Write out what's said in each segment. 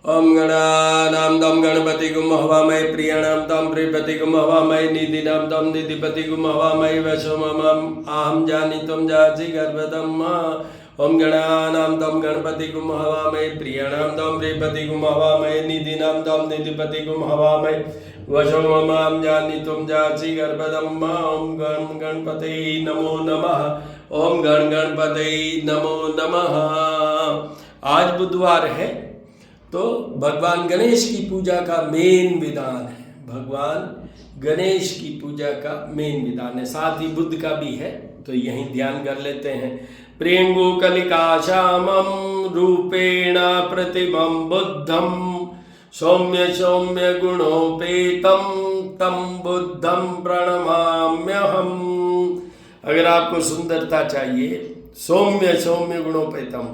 ओम गणानां तं गणपतिगुं हवामहे प्रियाणां तं प्रियपतिगुं हवामहे निधिनां तं निधिपतिगुं हवामहे वशममं अहं जानितं जासि गर्भदम् ओम गणानां तं गणपतिगुं हवामहे प्रियाणां तं प्रियपतिगुं हवामहे निधिनां तं निधिपतिगुं हवामहे वशममं जानितं जासि गर्भदम् ओम गण गणपते नमो नमः। ओम गण गणपते नमो नमः। आज बुधवार है तो भगवान गणेश की पूजा का मेन विधान है। भगवान गणेश की पूजा का मेन विधान है, साथ ही बुद्ध का भी है, तो यही ध्यान कर लेते हैं। प्रियंगु कलिका श्यामम रूपेण प्रतिमं बुद्धम सौम्य सौम्य गुणोपेतम तम बुद्धम प्रणमाम्यहम। अगर आपको सुंदरता चाहिए, सौम्य सौम्य गुणोपेतम,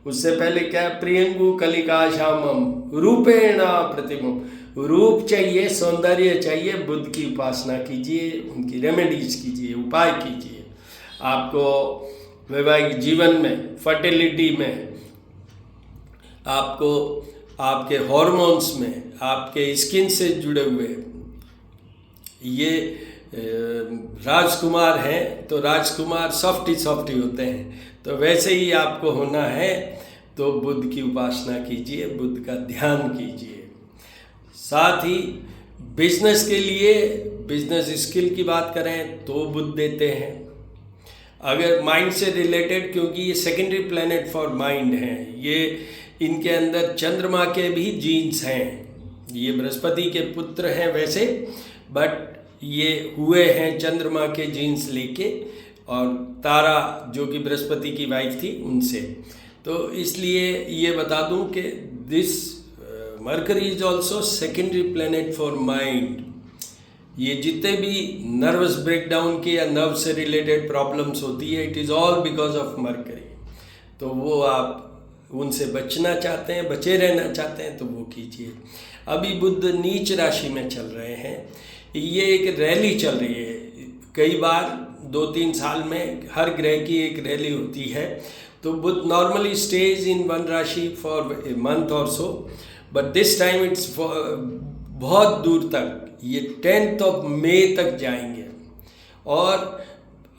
उससे पहले क्या है? प्रियंगु कलिका श्यामम रूपेण प्रतिमम, रूप चाहिए, सौंदर्य चाहिए, बुद्ध की उपासना कीजिए, उनकी रेमेडीज कीजिए, उपाय कीजिए। आपको वैवाहिक जीवन में, फर्टिलिटी में, आपको आपके हॉर्मोन्स में, आपके स्किन से जुड़े हुए ये राजकुमार हैं, तो राजकुमार सॉफ्टी होते हैं, तो वैसे ही आपको होना है। तो बुद्ध की उपासना कीजिए, बुद्ध का ध्यान कीजिए। साथ ही बिजनेस के लिए, बिजनेस स्किल की बात करें तो बुद्ध देते हैं। अगर माइंड से रिलेटेड, क्योंकि ये सेकेंडरी प्लैनेट फॉर माइंड हैं, ये इनके अंदर चंद्रमा के भी जीन्स हैं। ये बृहस्पति के पुत्र हैं वैसे, बट ये हुए हैं चंद्रमा के जीन्स लेके, और तारा जो कि बृहस्पति की वाइफ थी उनसे। तो इसलिए ये बता दूं कि this mercury is also secondary planet for mind. ये जितने भी नर्वस ब्रेकडाउन की या नर्व से रिलेटेड प्रॉब्लम्स होती है, it is all because of mercury. तो वो आप उनसे बचना चाहते हैं, बचे रहना चाहते हैं, तो वो कीजिए। अभी बुद्ध नीच राशि में चल रहे हैं, ये एक रैली चल रही है। कई बार 2-3 साल में हर ग्रह की एक रैली होती है। तो Buddha normally stage in one राशि फॉर ए मंथ और सो, बट दिस टाइम इट्स बहुत दूर तक, ये 10th मई तक जाएंगे, और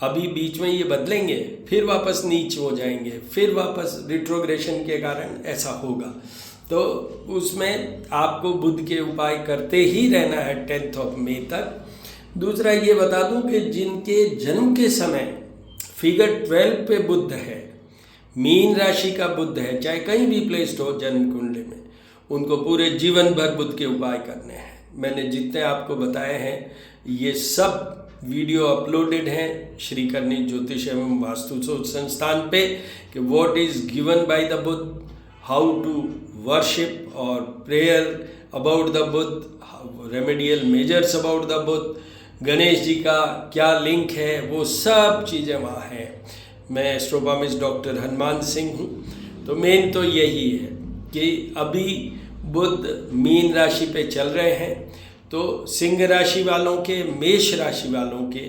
अभी बीच में ये बदलेंगे, फिर वापस नीच हो जाएंगे, फिर वापस रिट्रोग्रेशन के कारण ऐसा होगा। तो उसमें आपको बुद्ध के उपाय करते ही रहना है 10th मई तक। दूसरा ये बता दूं कि जिनके जन्म के समय फिगर 12 पे बुद्ध है, मीन राशि का बुद्ध है, चाहे कहीं भी प्लेस्ड हो जन्म कुंडली में, उनको पूरे जीवन भर बुद्ध के उपाय करने हैं। मैंने जितने आपको बताए हैं, ये सब वीडियो अपलोडेड हैं श्री करनी ज्योतिष एवं वास्तु शोध संस्थान पे, कि what is given by the Buddha, how to worship और prayer about the Buddha, remedial measures about the Buddha, Ganesh ji का क्या लिंक है, वो सब चीज़ें वहाँ हैं। मैं एस्ट्रोबामिस्ट डॉक्टर हनुमान सिंह हूँ। तो मेन तो यही है कि अभी बुद्ध मीन राशि पे चल रहे हैं, तो सिंह राशि वालों के, मेष राशि वालों के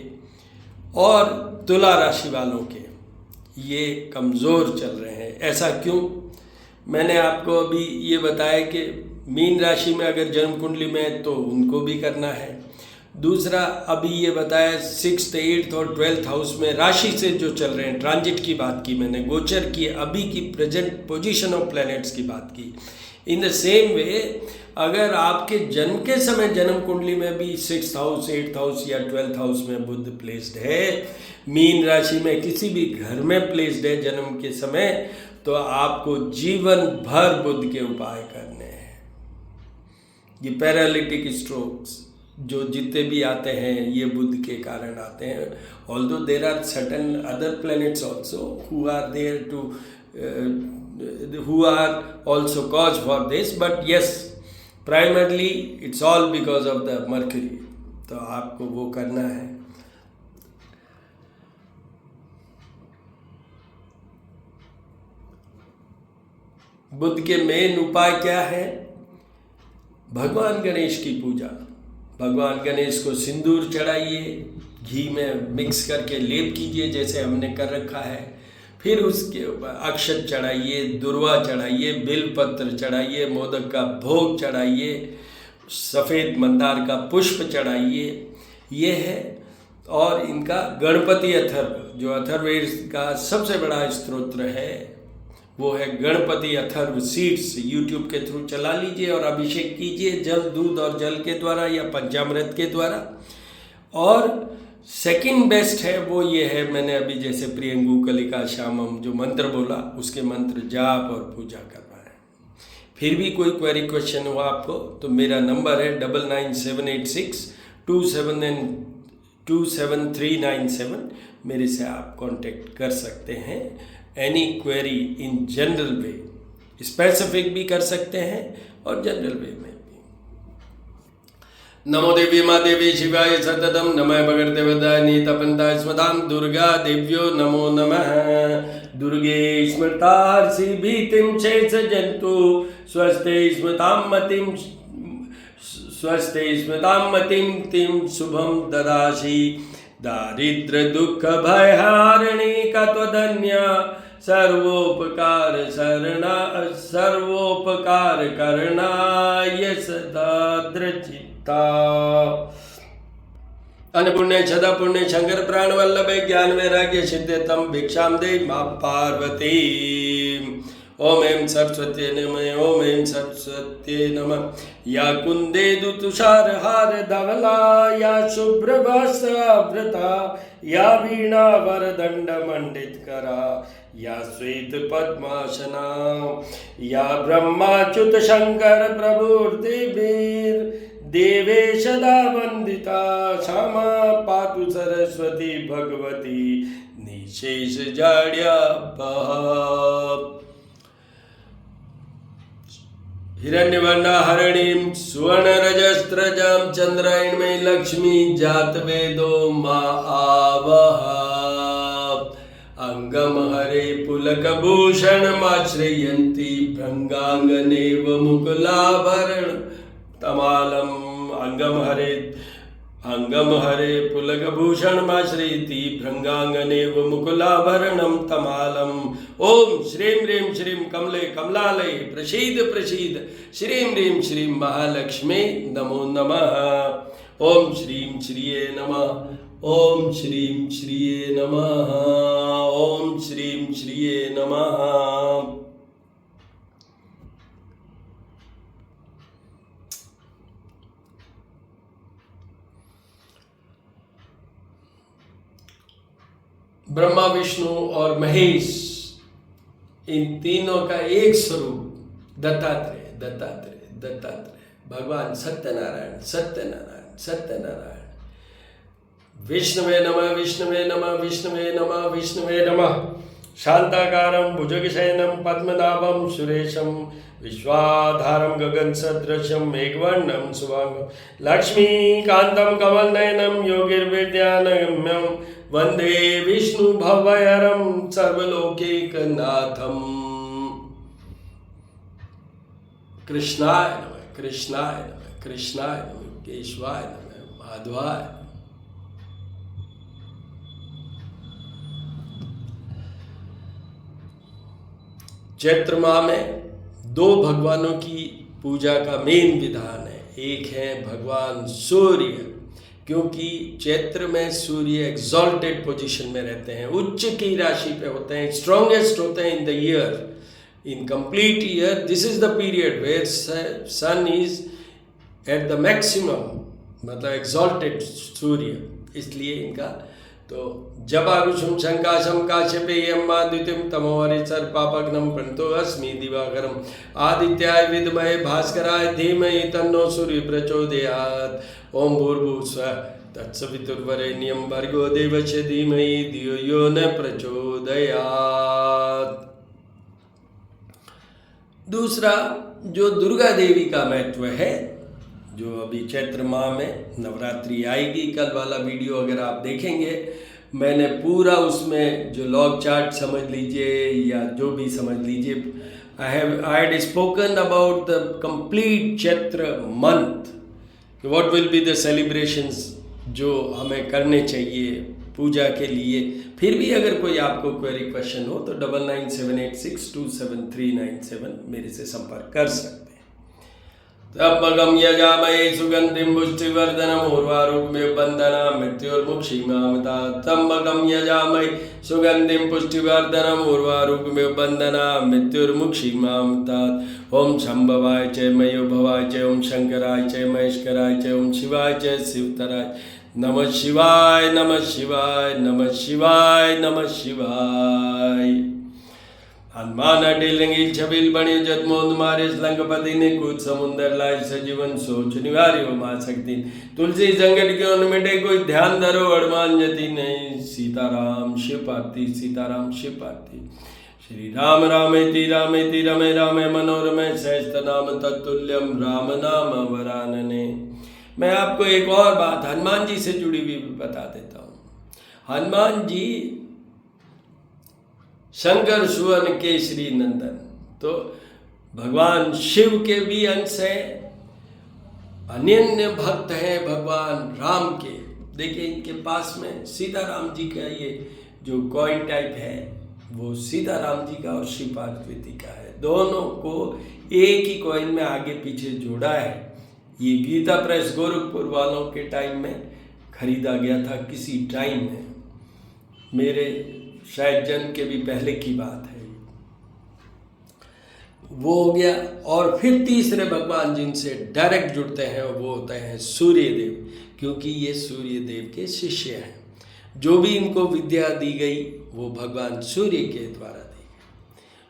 और तुला राशि वालों के ये कमज़ोर चल रहे हैं। ऐसा क्यों? मैंने आपको अभी ये बताया कि मीन राशि में अगर जन्म कुंडली में है तो उनको भी करना है। दूसरा अभी ये बताया 6th, 8th और 12th हाउस में राशि से जो चल रहे हैं, ट्रांजिट की बात की मैंने, गोचर की, अभी की प्रेजेंट पोजीशन ऑफ प्लैनेट्स की बात की। इन द सेम वे अगर आपके जन्म के समय जन्म कुंडली में भी 6th हाउस, 8th हाउस या 12th हाउस में बुद्ध प्लेस्ड है, मीन राशि में किसी भी घर में प्लेस्ड है जन्म के समय, तो आपको जीवन भर बुद्ध के उपाय करने हैं। ये पैरालिटिक स्ट्रोक्स जो जितने भी आते हैं, ये बुद्ध के कारण आते हैं। Although there are certain other planets also who are there too who are also cause for this, but yes, primarily it's all because of the Mercury. तो आपको वो करना है। बुद्ध के मेन उपाय क्या है? भगवान गणेश की पूजा। भगवान गणेश को सिंदूर चढ़ाइए, घी में मिक्स करके लेप कीजिए जैसे हमने कर रखा है। फिर उसके ऊपर अक्षत चढ़ाइए, दुर्वा चढ़ाइए, बेलपत्र चढ़ाइए, मोदक का भोग चढ़ाइए, सफ़ेद मंदार का पुष्प चढ़ाइए। ये है। और इनका गणपति अथर्व, जो अथर्ववेद का सबसे बड़ा स्तोत्र है, वो है गणपति अथर्व सीड्स। यूट्यूब के थ्रू चला लीजिए और अभिषेक कीजिए जल, दूध और जल के द्वारा या पंचामृत के द्वारा। और सेकंड बेस्ट है वो ये है, मैंने अभी जैसे प्रियंगु कलिका श्यामम जो मंत्र बोला, उसके मंत्र जाप और पूजा करना है। फिर भी कोई क्वेरी क्वेश्चन हुआ आपको तो मेरा नंबर है 9978627397। मेरे से आप कांटेक्ट कर सकते हैं। Any query in general way, specific भी कर सकते हैं और जनरल वे में भी। नमो देवी माँ देवी शिवाय सततम नमः भगवते वदानी तपन्ता स्मतां दुर्गा देव्यो नमो नमः। दुर्गे स्मृतार्षि भीतिं शेष जंतु स्वस्ते स्मृतां मतिं तिं शुभं ददासि। दारिद्र दुख भयहारिणी का त्वदन्या सर्वोपकार करणाय सदा दृचिता। अन्नपुण्य छदा पुण्य शंकर प्राण वल्लभे ज्ञान वैराग्य सिद्ध्यतम भिक्षाम दे मां पार्वती। ओम ऐं सरस्वत्यै नमः। ओम ऐं सरस्वत्यै नमः। या कुंदेदु तुषार हार धवला, या शुभ्रवस्त्रावृता, या वीणा वरदंड मंडित करा, या श्वेत पद्मासना, या ब्रह्माच्युत शंकर प्रभुर्देवीर देवे सदा वंदिता। क्षमा पातु सरस्वती भगवती निशेष जाड्या। हिरण्यवर्णा हरिणीं सुवर्णरजस्रजां चंद्रायणमयी लक्ष्मी जातवेदो मा आवह। अंगम हरे पुलकभूषणमाश्रयन्ति भृंगांगनेव मुकुलाभरण तमालम। अंगम हरे पुलकभूषणमाश्रयति भृंगांगनेव मुकुलाभरणं तमालम। ओम श्रीं ह्रीं श्रीं कमले कमलालये प्रसीद श्रीं ह्रीं श्रीं महालक्ष्मी नमो नमः। ओम श्रीं श्रिये नमः। ओम श्रीं श्रिये नमः। ओम श्रीं श्रिये नमः। ब्रह्मा विष्णु और महेश, इन तीनों का एक स्वरूप दत्तात्रेय भगवान सत्यनारायण। विष्णुवे नमः। शांताकारं भुजगशयनं पद्मनाभं सुरेशं विश्वाधारं गगनसदृशं मेघवर्णं शुभांगं लक्ष्मीकान्तं कमलनयनं योगिर्विद्यानगम्यं वंदे विष्णु भवहरं सर्वलोकैकनाथं। कृष्णाय नमः, केशवाय नमः, माधवाय। चैत्र माह में दो भगवानों की पूजा का मेन विधान है। एक है भगवान सूर्य, क्योंकि चैत्र में सूर्य एक्सॉल्टेड पोजीशन में रहते हैं, उच्च की राशि पे होते हैं, स्ट्रॉन्गेस्ट होते हैं in the year, in complete year. This is the period where sun is at the maximum, मतलब एक्सॉल्टेड सूर्य, इसलिए इनका तो जपाकुशुम शंकाशम काश्यपेयम आदित्यम तमोहरिसर पापग्नम प्रणतो अस्मि दिवाकरम आदित्याय विद्महे भास्कराय धीमहि तन्नो सूर्य प्रचोदयात्। ओम भूर्भुवस्सुवः तत्सवितुर्वरेण्यं भर्गो देवस्य धीमहि धियो यो न प्रचोदयात्। दूसरा जो दुर्गा देवी का महत्व है, जो अभी चैत्र माह में नवरात्रि आएगी, कल वाला वीडियो अगर आप देखेंगे मैंने पूरा उसमें जो लॉग चार्ट समझ लीजिए या जो भी समझ लीजिए, I had spoken about the complete Chaitra month, what will be the celebrations जो हमें करने चाहिए पूजा के लिए। फिर भी अगर कोई आपको क्वेरी क्वेश्चन हो तो 9978627397 मेरे से संपर्क कर सकते हैं। त्र्यंबकं यजामहे सुगंधिं पुष्टिवर्धनम् उर्वारुकमिव बन्धनात् मृत्योर्मुक्षीमामृतात्। त्र्यंबकं यजामहे सुगंधिं पुष्टिवर्धनम् उर्वारुकमिव बन्धनात् मृत्योर्मुक्षीमामृतात्। ओम शंभवाय च मयोभवाय च ओम शंकराय च महेश्वराय च ओम शिवाय च शिवतराय नमः शिवाय नमः शिवाय नमः शिवाय नमः शिवाय। हनुमान अडिलंगी छबिल बणी जतमोद मारे लंकपति ने कूद समुंदर लाए सजीवन सोच निवारी हो मां शक्ति। तुलसी संकट क्यों न मिटे कोई ध्यान धरो हनुमान जति नहीं। सीताराम शिव पार्वती सीताराम शिव पार्वती। श्री राम रामेति रामेति रमे रामे मनोरमे सहस्त्रनाम तत्तुल्यम राम नाम वरानने। मैं आपको एक और बात हनुमान जी से जुड़ी हुई बता देता हूँ। हनुमान जी शंकर सुवन केसरी नंदन, तो भगवान शिव के भी अंश हैं, अनन्य भक्त हैं भगवान राम के। देखिए इनके पास में सीताराम जी का ये जो कॉइन टाइप है वो सीताराम जी का और शिव पार्वती का है। दोनों को एक ही कॉइन में आगे पीछे जोड़ा है। ये गीता प्रेस गोरखपुर वालों के टाइम में खरीदा गया था किसी टाइम में, मेरे शायद जन्म के भी पहले की बात है। वो हो गया। और फिर तीसरे भगवान जिनसे डायरेक्ट जुड़ते हैं वो होते हैं सूर्यदेव, क्योंकि ये सूर्यदेव के शिष्य हैं। जो भी इनको विद्या दी गई वो भगवान सूर्य के द्वारा दी गई।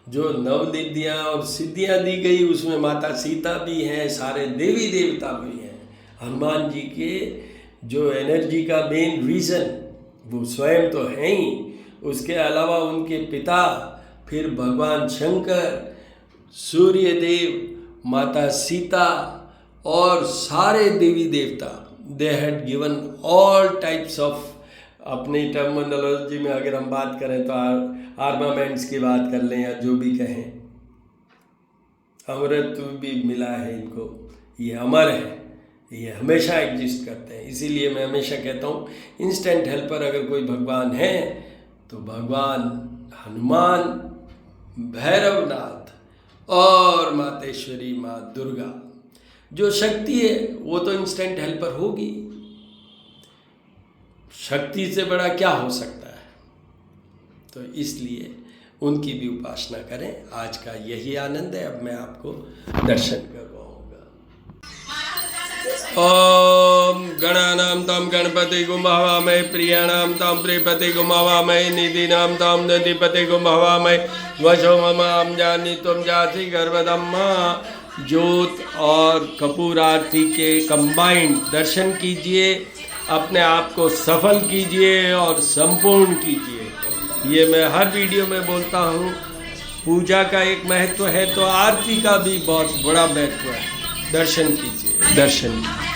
जो नवनिधियाँ और सिद्धियाँ दी गई उसमें माता सीता भी हैं, सारे देवी देवता भी हैं। हनुमान जी के जो एनर्जी का मेन रीज़न वो स्वयं तो हैं ही, उसके अलावा उनके पिता, फिर भगवान शंकर, सूर्यदेव, माता सीता और सारे देवी देवता, they had given all types of, अपनी टर्मिनोलॉजी में अगर हम बात करें तो आर्मामेंट्स की बात कर लें या जो भी कहें, अमरत्व भी मिला है इनको। ये अमर है, ये हमेशा एग्जिस्ट करते हैं। इसीलिए मैं हमेशा कहता हूँ इंस्टेंट हेल्पर अगर कोई भगवान है तो भगवान हनुमान, भैरवनाथ और मातेश्वरी माँ दुर्गा। जो शक्ति है वो तो इंस्टेंट हेल्पर होगी, शक्ति से बड़ा क्या हो सकता है। तो इसलिए उनकी भी उपासना करें। आज का यही आनंद है। अब मैं आपको दर्शन करवाऊंगा। ओम गणानां तं गणपति गुं हवामहे प्रियाणां तं प्रियपति गुं हवामहे निधिनां तं निधिपति गुं हवामहे वशो ममां जानी तुम जाति गर्भदम्मा। ज्योत और कपूर आरती के कंबाइंड दर्शन कीजिए, अपने आप को सफल कीजिए और संपूर्ण कीजिए। ये मैं हर वीडियो में बोलता हूँ। पूजा का एक महत्व है तो आरती का भी बहुत बड़ा महत्व है। दर्शन कीजिए, दर्शन कीजिए।